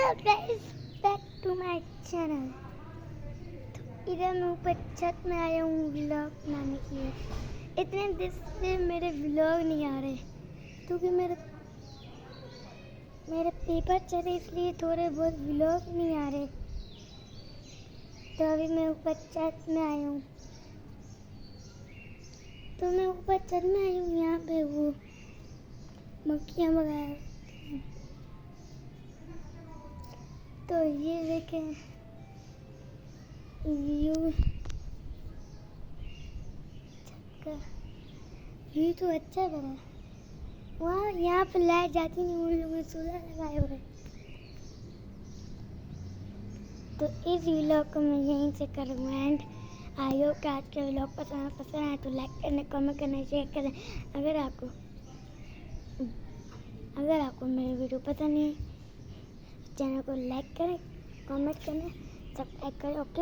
Guys, back to my channel. तो इधर मैं ऊपर छत में आया हूँ व्लॉग बनाने के लिए। इतने दिन से मेरे व्लॉग नहीं आ रहे क्योंकि मेरे पेपर चले, इसलिए थोड़े बहुत व्लॉग नहीं आ रहे। तो अभी मैं ऊपर छत में आया हूँ। यहाँ पे वो मक्खियाँ वगैरह। तो ये देखें व्यू, व्यू तो अच्छा बना। वहाँ यहाँ पे लाइट जाती नहीं, उन लोगों ने सोलर लगाए हुए। तो इस व्लॉग को मैं यहीं से करूँगा एंड आई होप कि आज का व्लॉग पसंद आए तो लाइक करना, कमेंट करना, शेयर करें। अगर आपको मेरी वीडियो पसंद नहीं चैनल को लाइक करें, कमेंट करें, सब्सक्राइब करें। ओके।